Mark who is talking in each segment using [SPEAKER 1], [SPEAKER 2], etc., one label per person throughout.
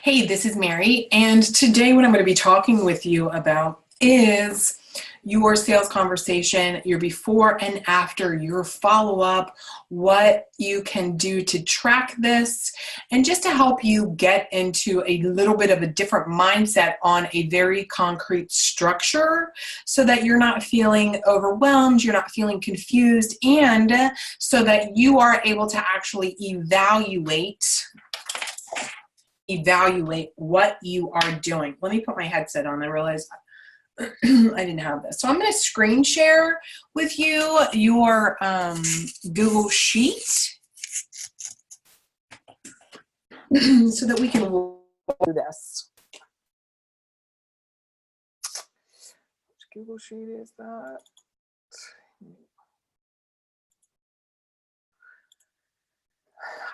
[SPEAKER 1] Hey, this is Mary, and today what I'm going to be talking with you about is your sales conversation, your before and after, your follow-up, what you can do to track this, and just to help you get into a little bit of a different mindset on a very concrete structure so that you're not feeling overwhelmed, you're not feeling confused, and so that you are able to actually evaluate what you are doing. Let me put my headset on. I realized I didn't have this. So I'm going to screen share with you your Google Sheet so that we can walk through this. Which Google Sheet is that?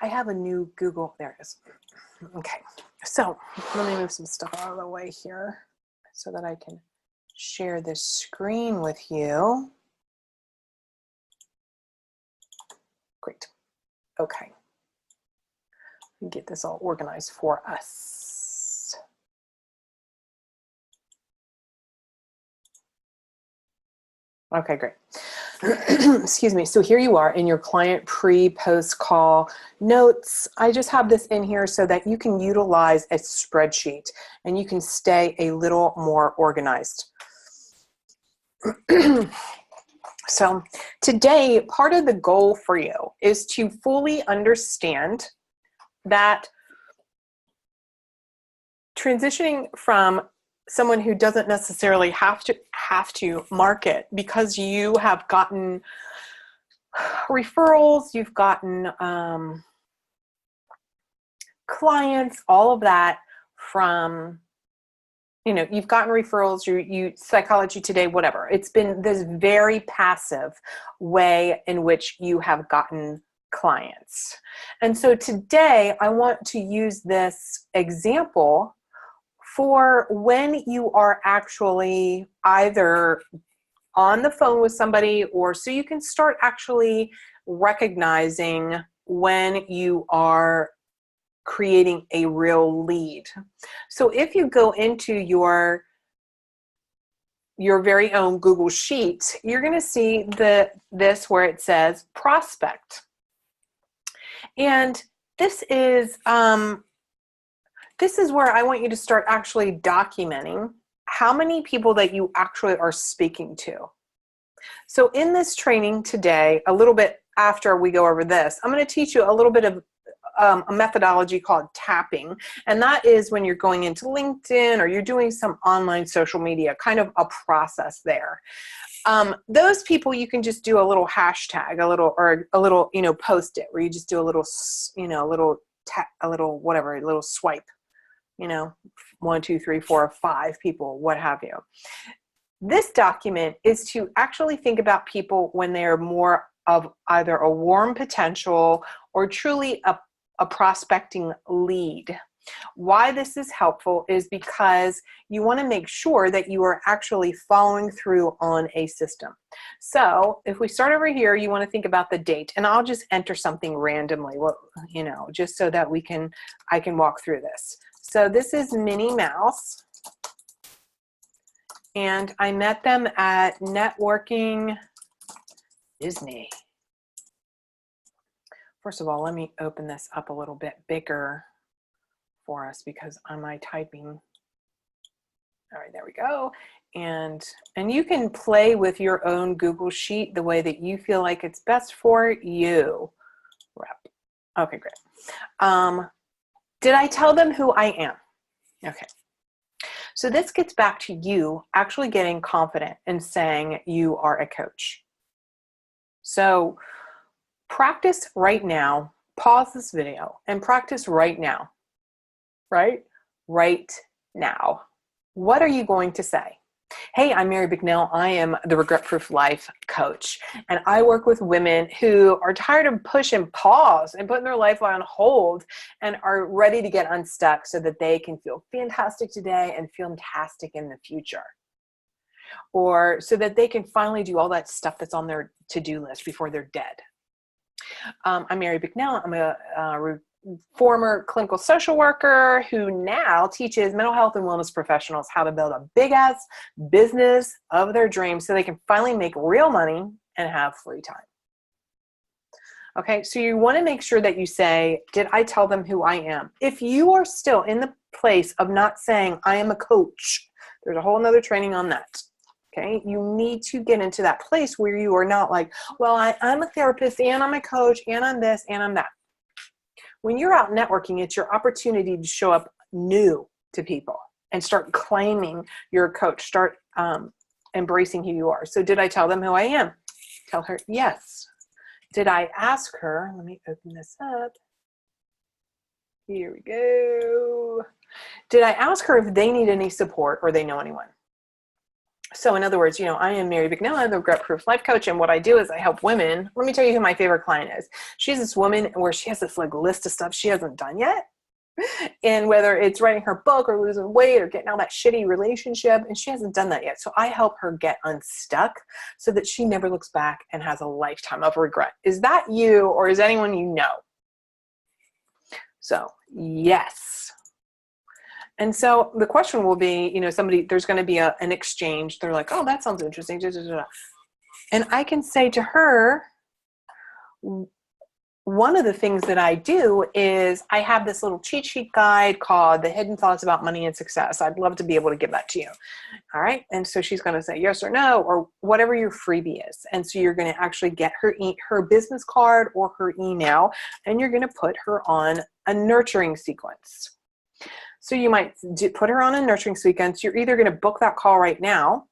[SPEAKER 1] I have a new Google. There it is. Okay, so let me move some stuff out of the way here so that I can share this screen with you. Great. Okay. Get this all organized for us. Okay, great. Excuse me. So here you are in your client pre-post call notes. I just have this in here so that you can utilize a spreadsheet and you can stay a little more organized. So today, part of the goal for you is to fully understand that transitioning from someone who doesn't necessarily have to market because you have gotten referrals, you've gotten clients, all of that from, you've gotten referrals, you Psychology Today, whatever. It's been this very passive way in which you have gotten clients. And so today I want to use this example for when you are actually either on the phone with somebody, or so you can start actually recognizing when you are creating a real lead. So if you go into your very own Google Sheet, you're going to see this where it says prospect. And this is where I want you to start actually documenting how many people that you actually are speaking to. So in this training today, a little bit after we go over this, I'm going to teach you a little bit of a methodology called tapping. And that is when you're going into LinkedIn or you're doing some online social media, kind of a process there. Those people, you can just do a little hashtag, a little, post it where you just do a little, a little swipe, 1, 2, 3, 4, 5 people, what have you. This document is to actually think about people when they're more of either a warm potential or truly a prospecting lead. Why this is helpful is because you want to make sure that you are actually following through on a system. So if we start over here, you want to think about the date, and I'll just enter something randomly, just so that I can walk through this. So this is Minnie Mouse, and I met them at Networking Disney. First of all, let me open this up a little bit bigger for us because on my typing. All right, there we go. And you can play with your own Google Sheet the way that you feel like it's best for you. Okay, great. Did I tell them who I am? Okay. So this gets back to you actually getting confident in saying you are a coach. So practice right now, pause this video and practice right now, right now. What are you going to say? Hey, I'm Mary Bicknell. I am the Regret Proof Life Coach, and I work with women who are tired of push and pause and putting their life on hold and are ready to get unstuck so that they can feel fantastic today and feel fantastic in the future. Or so that they can finally do all that stuff that's on their to-do list before they're dead. I'm Mary Bicknell. I'm a former clinical social worker who now teaches mental health and wellness professionals how to build a big ass business of their dreams so they can finally make real money and have free time. Okay, so you want to make sure that you say, did I tell them who I am? If you are still in the place of not saying, I am a coach, there's a whole nother training on that. Okay, you need to get into that place where you are not like, well, I'm a therapist and I'm a coach and I'm this and I'm that. When you're out networking, it's your opportunity to show up new to people and start claiming you're a coach. Start embracing who you are. So did I tell them who I am? Tell her yes. Did I ask her? Let me open this up. Here we go. Did I ask her if they need any support or they know anyone? So in other words, I am Mary Bignell. I'm the Regret Proof Life Coach. And what I do is I help women. Let me tell you who my favorite client is. She's this woman where she has this list of stuff she hasn't done yet. And whether it's writing her book or losing weight or getting out of that shitty relationship, and she hasn't done that yet. So I help her get unstuck so that she never looks back and has a lifetime of regret. Is that you or is anyone you know? So yes. And so the question will be, there's going to be an exchange. They're like, oh, that sounds interesting. And I can say to her, one of the things that I do is I have this little cheat sheet guide called The Hidden Thoughts About Money and Success. I'd love to be able to give that to you. All right. And so she's going to say yes or no, or whatever your freebie is. And so you're going to actually get her business card or her email, and you're going to put her on a nurturing sequence. So you might put her on a nurturing sequence. You're either going to book that call right now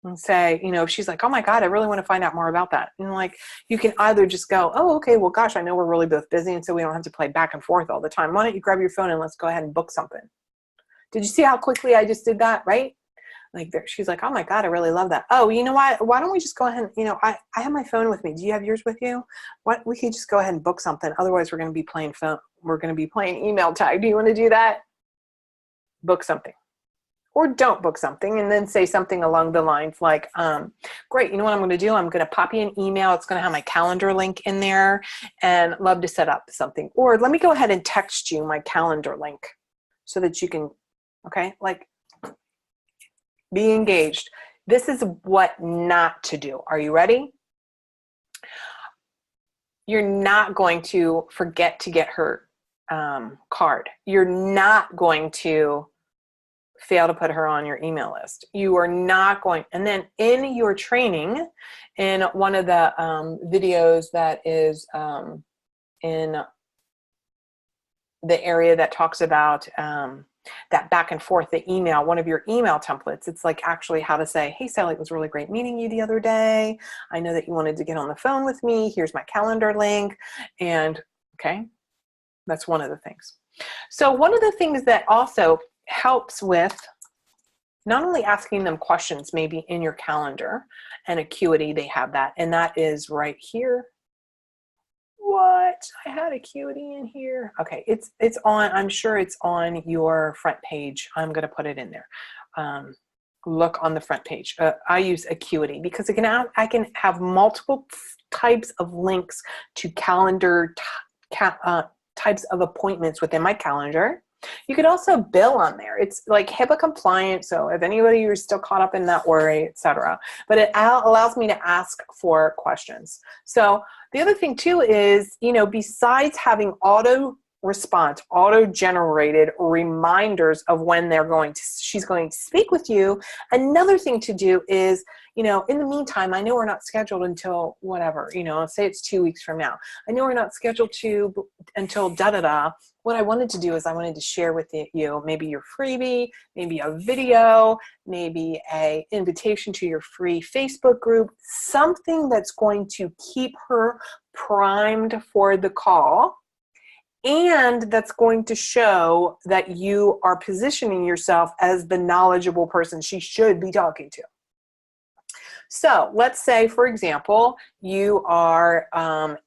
[SPEAKER 1] and say, if she's like, oh my God, I really want to find out more about that. And you can either just go, oh, okay, well, gosh, I know we're really both busy. And so we don't have to play back and forth all the time. Why don't you grab your phone and let's go ahead and book something? Did you see how quickly I just did that? Right? She's like, oh my God, I really love that. Oh, you know what? Why don't we just go ahead and, I have my phone with me. Do you have yours with you? We could just go ahead and book something. Otherwise we're going to be playing phone. We're going to be playing email tag. Do you want to do that? Book something. Or don't book something and then say something along the lines like, great, you know what I'm going to do? I'm going to pop you an email. It's going to have my calendar link in there and love to set up something. Or let me go ahead and text you my calendar link so that you can, be engaged. This is what not to do. Are you ready? You're not going to forget to get her card. You're not going to fail to put her on your email list. You are not going, and then in your training, in one of the videos that is in the area that talks about that back and forth, the email, one of your email templates, it's like actually how to say, hey, Sally, it was really great meeting you the other day. I know that you wanted to get on the phone with me. Here's my calendar link. And okay, that's one of the things. So one of the things that also helps with not only asking them questions maybe in your calendar, and Acuity, they have that, and that is right here. What? I had Acuity in here. Okay, it's on, I'm sure it's on your front page. I'm going to put it in there. Look on the front page. I use Acuity because I can have multiple types of links to calendar types of appointments within my calendar. You could also bill on there. It's like HIPAA compliant. So if anybody is still caught up in that worry, etc. But it allows me to ask for questions. So the other thing too is, besides having auto response, auto-generated reminders of when she's going to speak with you. Another thing to do is, in the meantime, I know we're not scheduled until whatever, say it's 2 weeks from now. I know we're not scheduled until da-da-da. What I wanted to do is I wanted to share with you maybe your freebie, maybe a video, maybe a invitation to your free Facebook group, something that's going to keep her primed for the call. And that's going to show that you are positioning yourself as the knowledgeable person she should be talking to. So let's say, for example, you are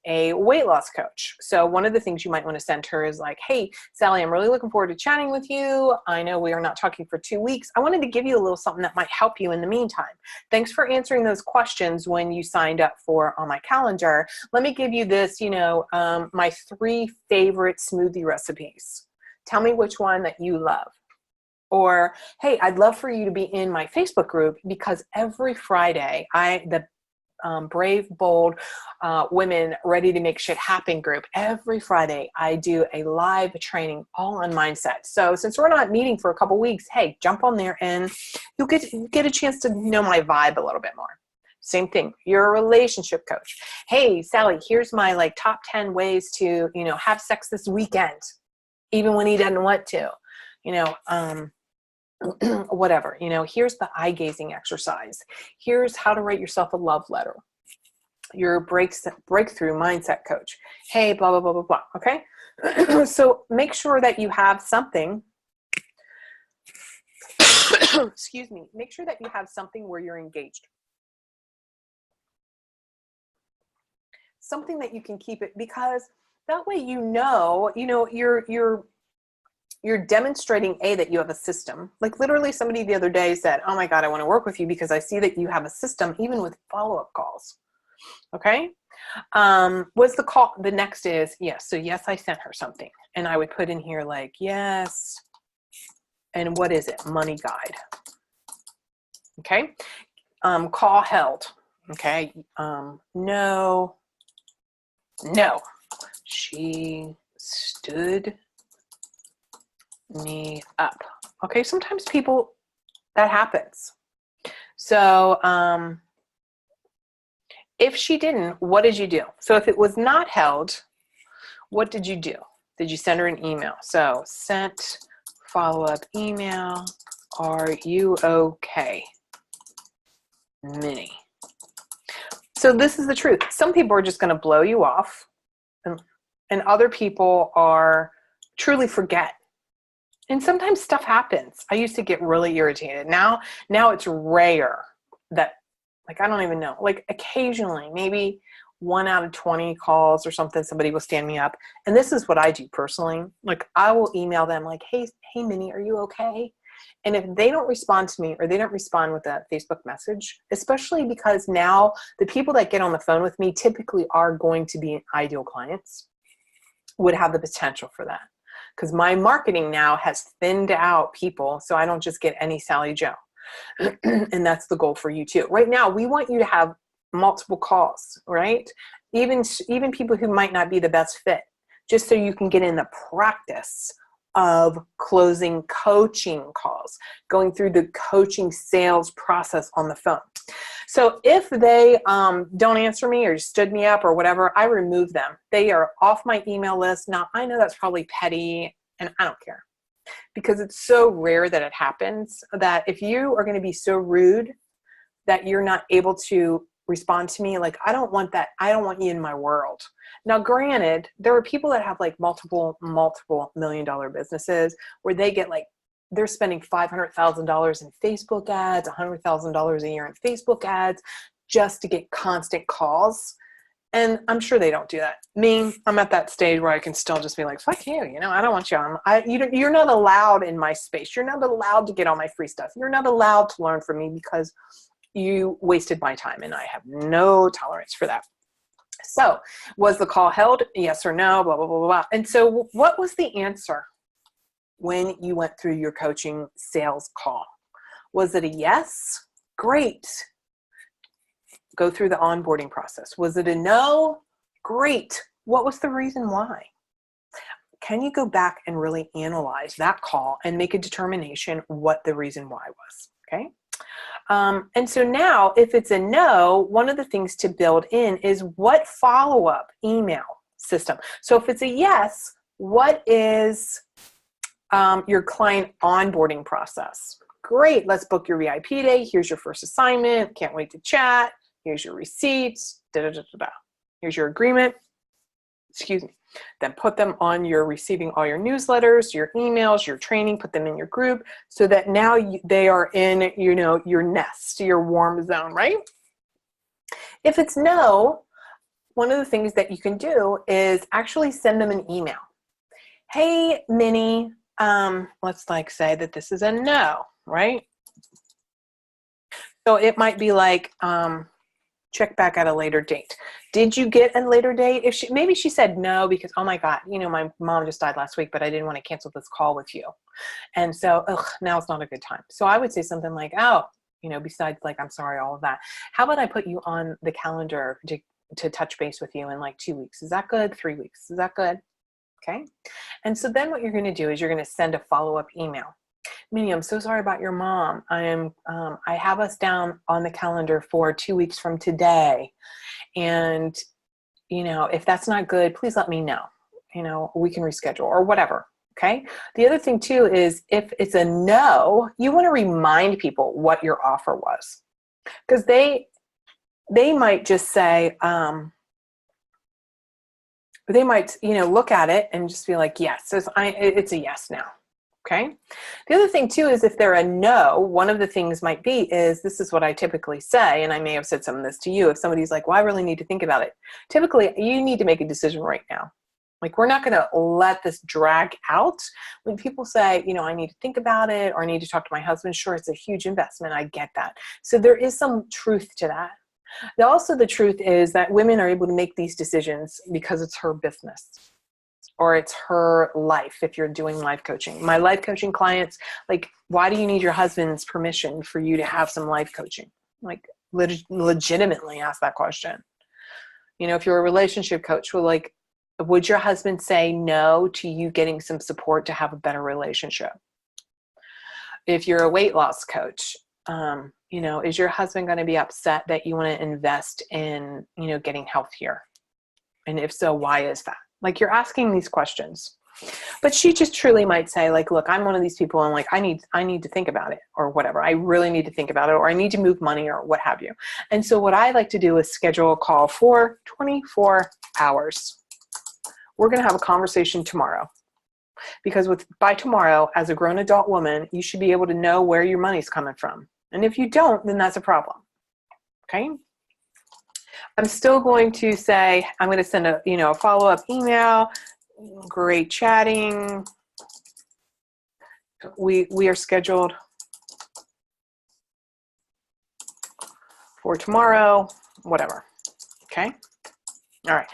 [SPEAKER 1] a weight loss coach. So one of the things you might want to send her is like, hey, Sally, I'm really looking forward to chatting with you. I know we are not talking for 2 weeks. I wanted to give you a little something that might help you in the meantime. Thanks for answering those questions when you signed up for on my calendar. Let me give you this, my 3 favorite smoothie recipes. Tell me which one that you love. Or, hey, I'd love for you to be in my Facebook group because every Friday, the Brave, Bold Women Ready to Make Shit Happen group, every Friday I do a live training all on mindset. So since we're not meeting for a couple weeks, hey, jump on there and you'll get a chance to know my vibe a little bit more. Same thing. You're a relationship coach. Hey, Sally, here's my top 10 ways to, have sex this weekend, even when he doesn't want to, whatever, here's the eye gazing exercise. Here's how to write yourself a love letter. Your breakthrough mindset coach. Hey, blah, blah, blah, blah, blah. Okay. So make sure that you have something, excuse me, make sure that you have something where you're engaged. Something that you can keep it, because that way, you're demonstrating that you have a system. Like literally somebody the other day said, oh my God, I want to work with you because I see that you have a system, even with follow-up calls. Okay. What's the call? The next is yes. So yes, I sent her something and I would put in here like, yes. And what is it? Money guide. Okay. Call held. Okay. No. She stood me up. Okay, sometimes that happens. So if she didn't, what did you do? So if it was not held, what did you do? Did you send her an email? So sent follow-up email. Are you okay, Minnie? So this is the truth. Some people are just going to blow you off, and other people are truly forget. And sometimes stuff happens. I used to get really irritated. Now it's rare that, I don't even know, occasionally, maybe 1 out of 20 calls or something, somebody will stand me up. And this is what I do personally. I will email them hey, Minnie, are you okay? And if they don't respond to me or they don't respond with a Facebook message, especially because now the people that get on the phone with me typically are going to be ideal clients, would have the potential for that. Because my marketing now has thinned out people, so I don't just get any Sally Joe. And that's the goal for you too. Right now, we want you to have multiple calls, right? Even people who might not be the best fit, just so you can get in the practice of closing coaching calls, going through the coaching sales process on the phone. So if they don't answer me or stood me up or whatever, I remove them. They are off my email list. Now, I know that's probably petty, and I don't care, because it's so rare that it happens, that if you are going to be so rude that you're not able to respond to me, I don't want that. I don't want you in my world. Now, granted, there are people that have multiple $1 million businesses where they get they're spending $500,000 in Facebook ads, $100,000 a year in Facebook ads just to get constant calls. And I'm sure they don't do that. Me, I'm at that stage where I can still just be like, fuck you, I don't want you on. You're not allowed in my space. You're not allowed to get all my free stuff. You're not allowed to learn from me because you wasted my time, and I have no tolerance for that. So was the call held? Yes or no, blah, blah, blah, blah. And so what was the answer when you went through your coaching sales call? Was it a yes? Great. Go through the onboarding process. Was it a no? Great. What was the reason why? Can you go back and really analyze that call and make a determination what the reason why was? Okay. And so now if it's a no, one of the things to build in is what follow-up email system. So if it's a yes, what is your client onboarding process? Great. Let's book your VIP day. Here's your first assignment. Can't wait to chat. Here's your receipts. Da, da, da, da, da. Here's your agreement. Excuse me. Then put them on your receiving all your newsletters, your emails, your training, put them in your group so that now they are in, your nest, your warm zone, right? If it's no, one of the things that you can do is actually send them an email. Hey, Minnie, let's like say that this is a no, right? So it might be like, check back at a later date. Did you get a later date? If maybe she said no because, oh my God, my mom just died last week, but I didn't want to cancel this call with you. And so, now it's not a good time. So I would say something like, oh, besides like, I'm sorry, all of that. How about I put you on the calendar to touch base with you in like 2 weeks? Is that good? 3 weeks? Is that good? Okay. And so then what you're going to do is you're going to send a follow-up email. Minnie, I'm so sorry about your mom. I have us down on the calendar for 2 weeks from today. And, if that's not good, please let me know. We can reschedule or whatever. Okay. The other thing too is if it's a no, you want to remind people what your offer was, because they might just say, they might, look at it and just be like, yes, it's a yes now. Okay. The other thing too is if they're a no, one of the things might be is, this is what I typically say, and I may have said some of this to you. If somebody's like, well, I really need to think about it. Typically, you need to make a decision right now. Like, we're not going to let this drag out. When people say, I need to think about it, or I need to talk to my husband, sure, it's a huge investment. I get that. So there is some truth to that. Also, the truth is that women are able to make these decisions because it's her business or it's her life. If you're doing life coaching, my life coaching clients, like, why do you need your husband's permission for you to have some life coaching? Like, legitimately ask that question. If you're a relationship coach, well, like, would your husband say no to you getting some support to have a better relationship? If you're a weight loss coach, is your husband going to be upset that you want to invest in, getting healthier? And if so, why is that? Like, you're asking these questions. But she just truly might say, like, look, I'm one of these people, and like, I need to think about it, or whatever. I really need to think about it, or I need to move money, or what have you. And so what I like to do is schedule a call for 24 hours. We're going to have a conversation tomorrow. Because by tomorrow, as a grown adult woman, you should be able to know where your money's coming from. And if you don't, then that's a problem. Okay? I'm still going to say, I'm going to send a follow-up email. Great chatting. We are scheduled for tomorrow, whatever. Okay? All right.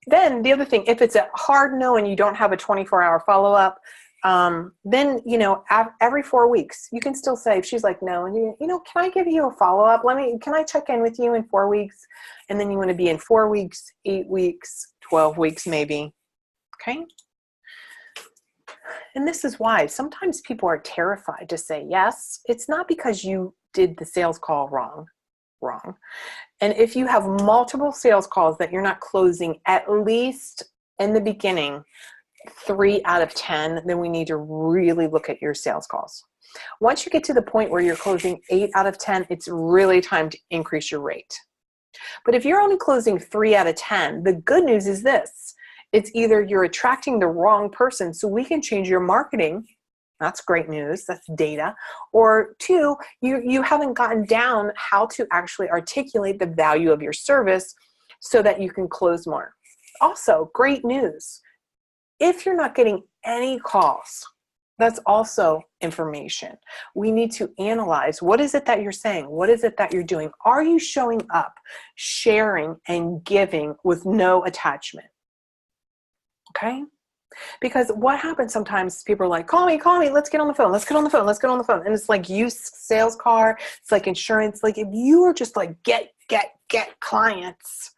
[SPEAKER 1] Then the other thing, if it's a hard no and you don't have a 24-hour follow-up, then, every 4 weeks, you can still say, if she's like, no, and can I give you a follow-up? Can I check in with you in 4 weeks? And then you want to be in 4 weeks, 8 weeks, 12 weeks, maybe. Okay. And this is why sometimes people are terrified to say yes. It's not because you did the sales call wrong. And if you have multiple sales calls that you're not closing, at least in the beginning, 3 out of 10, then we need to really look at your sales calls. Once you get to the point where you're closing 8 out of 10, it's really time to increase your rate. But if you're only closing 3 out of 10, the good news is this. It's either you're attracting the wrong person, so we can change your marketing. That's great news. That's data. Or 2, you haven't gotten down how to actually articulate the value of your service so that you can close more. Also, great news. If you're not getting any calls, that's also information. We need to analyze, what is it that you're saying? What is it that you're doing? Are you showing up, sharing, and giving with no attachment? Okay? Because what happens sometimes, people are like, call me, let's get on the phone. And it's like used sales car. It's like insurance. Like, if you are just like, get clients,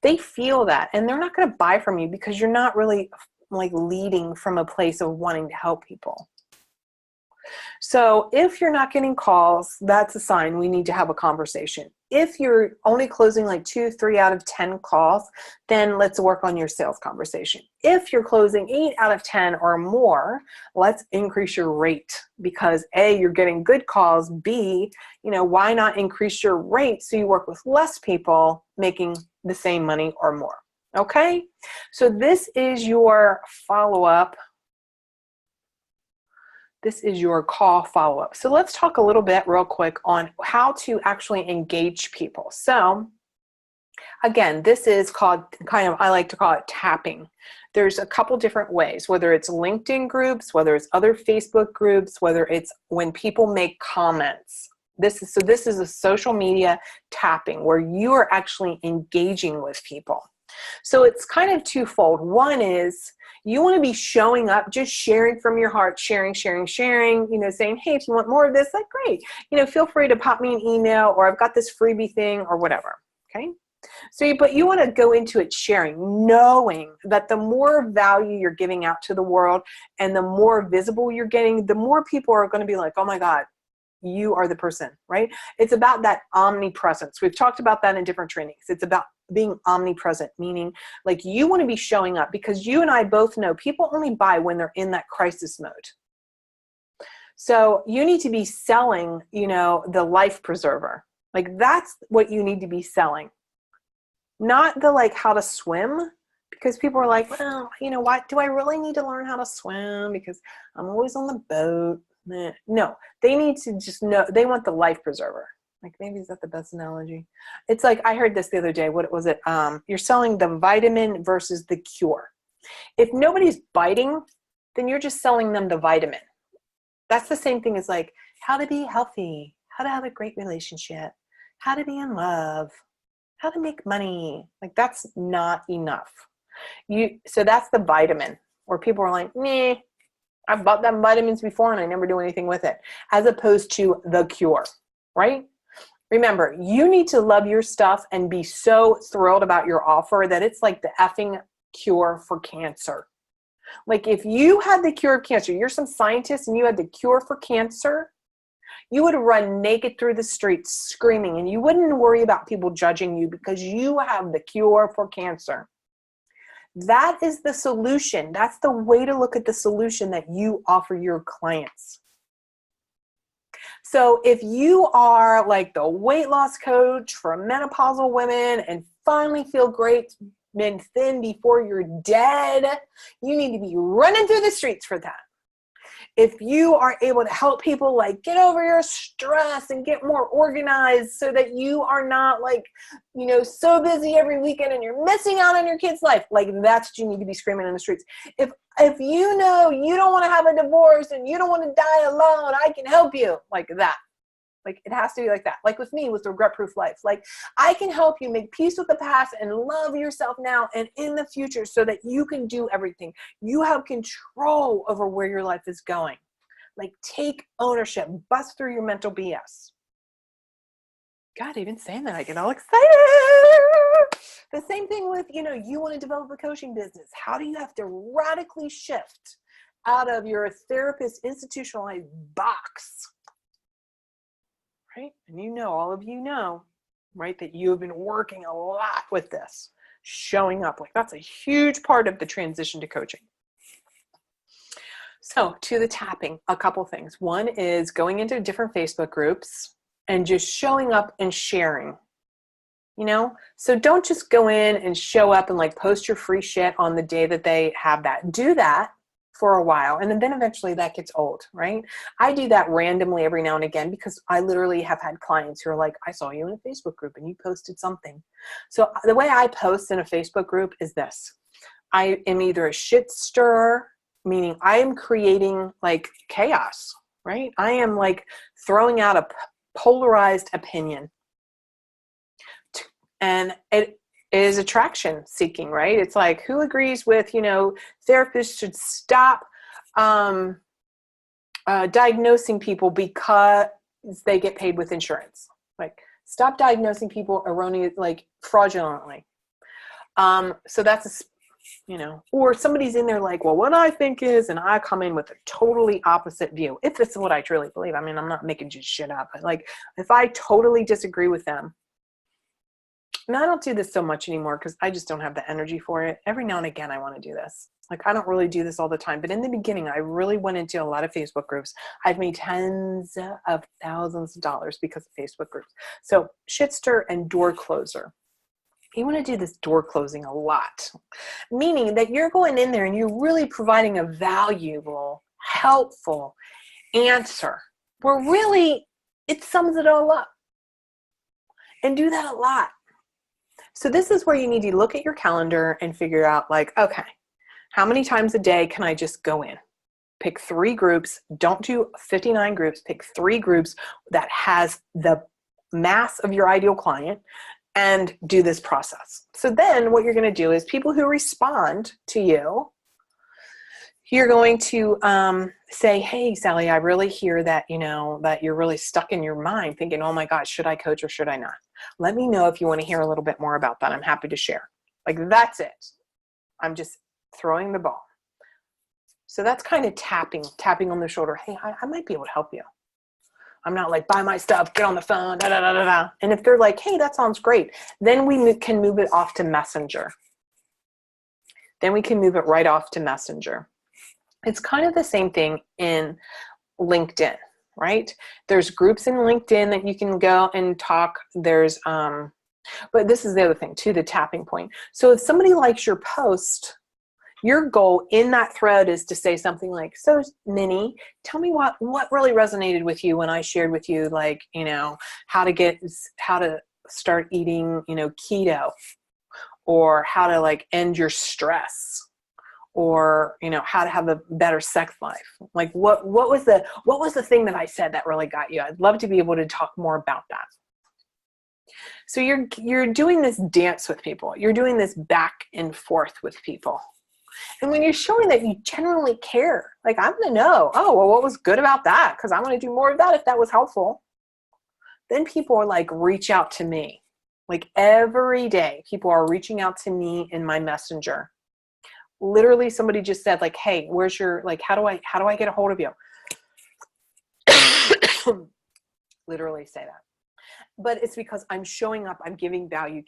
[SPEAKER 1] they feel that. And they're not going to buy from you because you're not really like leading from a place of wanting to help people. So if you're not getting calls, that's a sign we need to have a conversation. If you're only closing like 2, 3 out of 10 calls, then let's work on your sales conversation. If you're closing 8 out of 10 or more, let's increase your rate, because A, you're getting good calls. B, why not increase your rate so you work with less people making the same money or more? Okay, so this is your follow-up. This is your call follow-up. So let's talk a little bit real quick on how to actually engage people. So Again, this is called I like to call it tapping. There's a couple different ways, whether it's LinkedIn groups, whether it's other Facebook groups, whether it's when people make comments. This is a social media tapping where you are actually engaging with people. So it's kind of twofold. One is you want to be showing up, just sharing from your heart, sharing, saying, hey, if you want more of this, like, great. Feel free to pop me an email, or I've got this freebie thing or whatever. Okay. So, but you want to go into it sharing, knowing that the more value you're giving out to the world and the more visible you're getting, the more people are going to be like, oh my God, you are the person, right? It's about that omnipresence. We've talked about that in different trainings. It's about being omnipresent, meaning like you want to be showing up, because you and I both know people only buy when they're in that crisis mode. So you need to be selling, the life preserver. Like that's what you need to be selling. Not the like how to swim, because people are like, well, what do I really need to learn how to swim because I'm always on the boat? No, they need to just know, they want the life preserver. Like maybe is that the best analogy? It's like, I heard this the other day. What was it? You're selling the vitamin versus the cure. If nobody's biting, then you're just selling them the vitamin. That's the same thing as like how to be healthy, how to have a great relationship, how to be in love, how to make money. Like that's not enough. So that's the vitamin where people are like, meh, I've bought them vitamins before and I never do anything with it, as opposed to the cure, right? Remember, you need to love your stuff and be so thrilled about your offer that it's like the effing cure for cancer. Like if you had the cure of cancer, you're some scientist and you had the cure for cancer, you would run naked through the streets screaming, and you wouldn't worry about people judging you because you have the cure for cancer. That is the solution. That's the way to look at the solution that you offer your clients. So if you are like the weight loss coach for menopausal women and finally feel great and thin before you're dead, you need to be running through the streets for that. If you are able to help people like get over your stress and get more organized so that you are not like, so busy every weekend and you're missing out on your kid's life, like that's what you need to be screaming in the streets. If you know you don't want to have a divorce and you don't want to die alone, I can help you, like that. Like it has to be like that. Like with me, with the Regret Proof Life, like I can help you make peace with the past and love yourself now and in the future so that you can do everything. You have control over where your life is going. Like take ownership, bust through your mental BS. God, even saying that, I get all excited. The same thing with, you want to develop a coaching business. How do you have to radically shift out of your therapist institutionalized box? Right? And all of you know, right, that you have been working a lot with this, showing up. Like that's a huge part of the transition to coaching. So to the tapping, a couple things. One is going into different Facebook groups and just showing up and sharing, So don't just go in and show up and like post your free shit on the day that they have that. Do that for a while. And then eventually that gets old, right? I do that randomly every now and again because I literally have had clients who are like, I saw you in a Facebook group and you posted something. So the way I post in a Facebook group is this. I am either a shit stirrer, meaning I am creating like chaos, right? I am like throwing out a polarized opinion. And it is attraction seeking, right? It's like, who agrees with, therapists should stop diagnosing people because they get paid with insurance. Like, stop diagnosing people erroneous, like fraudulently. So that's, or somebody's in there like, well, what I think is, and I come in with a totally opposite view. If this is what I truly believe. I mean, I'm not making just shit up. But like, if I totally disagree with them, and I don't do this so much anymore because I just don't have the energy for it. Every now and again, I want to do this. Like, I don't really do this all the time. But in the beginning, I really went into a lot of Facebook groups. I've made tens of thousands of dollars because of Facebook groups. So shitster and door closer. You want to do this door closing a lot, meaning that you're going in there and you're really providing a valuable, helpful answer where really it sums it all up. And do that a lot. So this is where you need to look at your calendar and figure out like, okay, how many times a day can I just go in? Pick 3 groups. Don't do 59 groups. Pick 3 groups that has the mass of your ideal client and do this process. So then what you're going to do is people who respond to you, you're going to say, hey, Sally, I really hear that, that you're really stuck in your mind thinking, oh my gosh, should I coach or should I not? Let me know if you want to hear a little bit more about that. I'm happy to share. Like, that's it. I'm just throwing the ball. So that's kind of tapping on the shoulder. Hey, I might be able to help you. I'm not like, buy my stuff, get on the phone, da, da, da, da, da. And if they're like, hey, that sounds great, then we can move it off to Messenger. Then we can move it right off to Messenger. It's kind of the same thing in LinkedIn, right? There's groups in LinkedIn that you can go and talk. There's, but this is the other thing too, the tapping point. So if somebody likes your post, your goal in that thread is to say something like, so Minnie, tell me what really resonated with you when I shared with you, like, how to start eating, keto, or how to like end your stress, or, how to have a better sex life. Like what was the thing that I said that really got you? I'd love to be able to talk more about that. So you're doing this dance with people. You're doing this back and forth with people. And when you're showing that you genuinely care, like, I'm going to know, oh, well, what was good about that? Because I want to do more of that if that was helpful. Then people are like, reach out to me. Like every day, people are reaching out to me in my Messenger. Literally, somebody just said like, hey, where's your, like, how do I get a hold of you? Literally say that. But it's because I'm showing up, I'm giving value.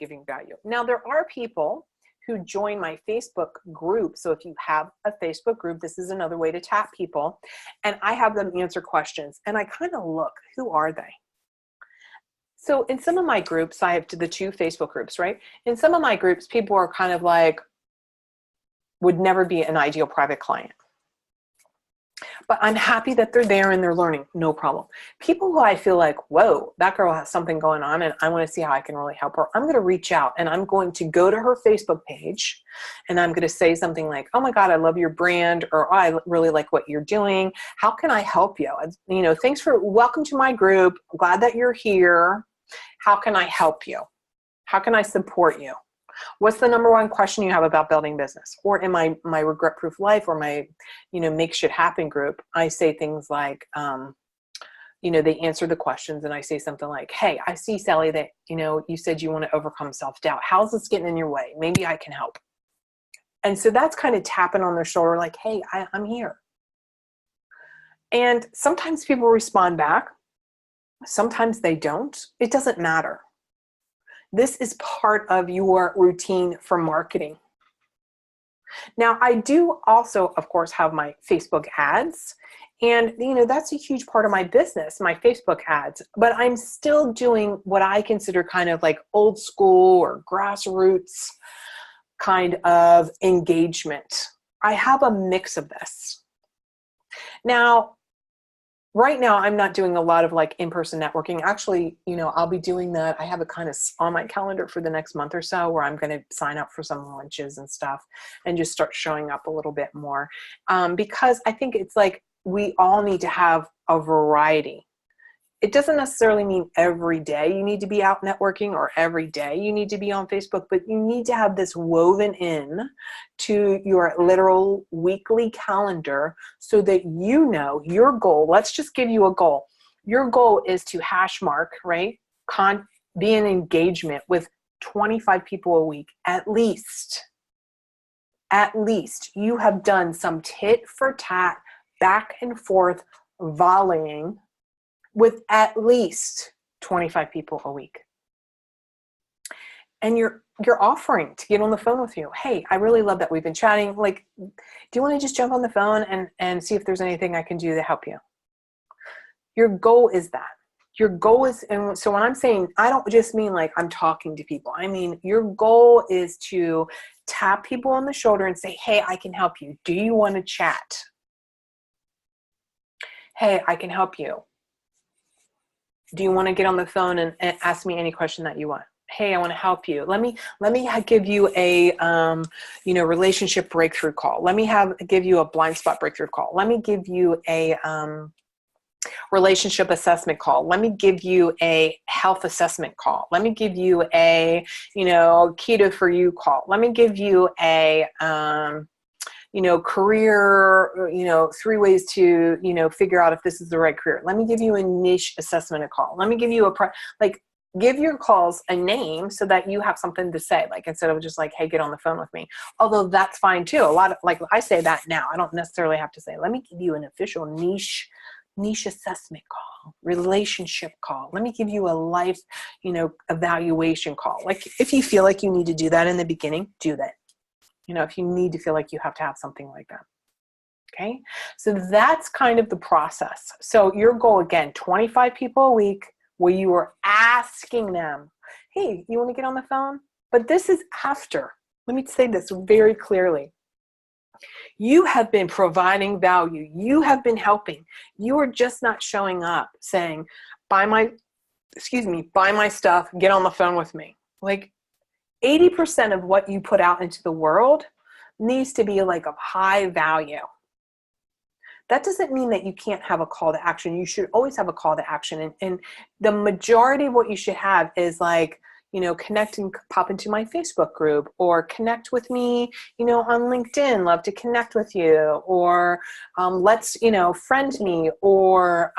[SPEAKER 1] Now, there are people who join my Facebook group. So if you have a Facebook group, this is another way to tap people. And I have them answer questions. And I kind of look, who are they? So in some of my groups, I have the 2 Facebook groups, right? In some of my groups, people are kind of like, would never be an ideal private client. But I'm happy that they're there and they're learning, no problem. People who I feel like, whoa, that girl has something going on and I want to see how I can really help her, I'm going to reach out and I'm going to go to her Facebook page and I'm going to say something like, oh my God, I love your brand, or oh, I really like what you're doing. How can I help you? Welcome to my group. I'm glad that you're here. How can I help you? How can I support you? What's the number one question you have about building business? Or in my Regret Proof Life or my, Make Shit Happen group, I say things like, they answer the questions and I say something like, hey, I see, Sally, that, you said you want to overcome self-doubt. How's this getting in your way? Maybe I can help. And so that's kind of tapping on their shoulder like, hey, I'm here. And sometimes people respond back. Sometimes they don't. It doesn't matter. This is part of your routine for marketing. Now, I do also, of course, have my Facebook ads. And, that's a huge part of my business, my Facebook ads. But I'm still doing what I consider kind of like old school or grassroots kind of engagement. I have a mix of this. Now, right now, I'm not doing a lot of like in-person networking. Actually, I'll be doing that. I have it kind of on my calendar for the next month or so where I'm going to sign up for some lunches and stuff and just start showing up a little bit more. Because I think it's like we all need to have a variety. It doesn't necessarily mean every day you need to be out networking or every day you need to be on Facebook, but you need to have this woven in to your literal weekly calendar so that your goal. Let's just give you a goal. Your goal is to hash mark, right? Be in engagement with 25 people a week, at least. At least you have done some tit for tat, back and forth volleying with at least 25 people a week. And you're offering to get on the phone with you. Hey, I really love that we've been chatting. Like, do you want to just jump on the phone and see if there's anything I can do to help you? Your goal is that. Your goal is, and so when I'm saying, I don't just mean like I'm talking to people. I mean, your goal is to tap people on the shoulder and say, hey, I can help you. Do you want to chat? Hey, I can help you. Do you want to get on the phone and ask me any question that you want? Hey, I want to help you. Let me give you a relationship breakthrough call. Let me give you a blind spot breakthrough call. Let me give you a relationship assessment call. Let me give you a health assessment call. Let me give you a keto for you call. Let me give you a career, 3 ways to figure out if this is the right career. Let me give you a niche assessment call. Let me give you give your calls a name so that you have something to say, like, instead of just like, hey, get on the phone with me. Although that's fine too. A lot of, like, I say that now. I don't necessarily have to say, let me give you an official niche assessment call, relationship call. Let me give you a life, evaluation call. Like, if you feel like you need to do that in the beginning, do that. If you need to feel like you have to have something like that. Okay. So that's kind of the process. So your goal, again, 25 people a week, where you are asking them, hey, you want to get on the phone? But this is after. Let me say this very clearly. You have been providing value. You have been helping. You are just not showing up saying, buy my stuff, get on the phone with me. Like, 80% of what you put out into the world needs to be like of high value. That doesn't mean that you can't have a call to action. You should always have a call to action. And the majority of what you should have is like, connect and pop into my Facebook group, or connect with me, on LinkedIn, love to connect with you, or let's, friend me, or,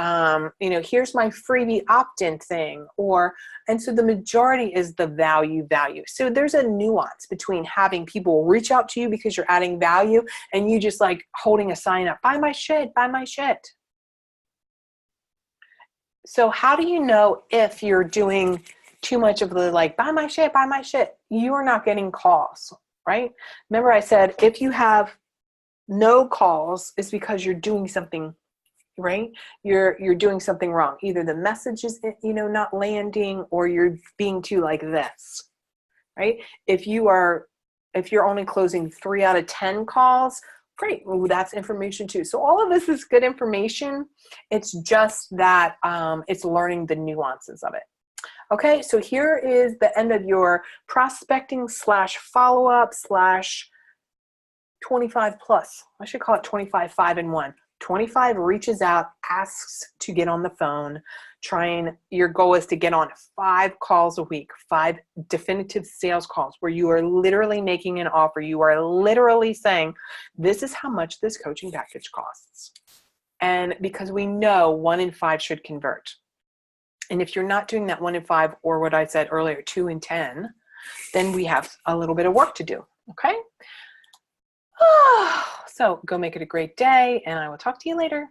[SPEAKER 1] here's my freebie opt-in thing, and so the majority is the value. So there's a nuance between having people reach out to you because you're adding value and you just like holding a sign up, buy my shit, buy my shit. So how do you know if you're doing too much of the like, buy my shit, you're not getting calls, right? Remember I said, if you have no calls, it's because you're doing something, right? You're doing something wrong. Either the message is, not landing, or you're being too like this, right? If you're only closing 3 out of 10 calls, great. Well, that's information too. So all of this is good information. It's just that it's learning the nuances of it. Okay, so here is the end of your prospecting / follow-up / 25 plus. I should call it 25, 5 and 1. 25 reaches out, asks to get on the phone. Your goal is to get on 5 calls a week, 5 definitive sales calls where you are literally making an offer. You are literally saying, this is how much this coaching package costs. And because we know 1 in 5 should convert. And if you're not doing that 1 in 5, or what I said earlier, 2 in 10, then we have a little bit of work to do. Okay. So go make it a great day, and I will talk to you later.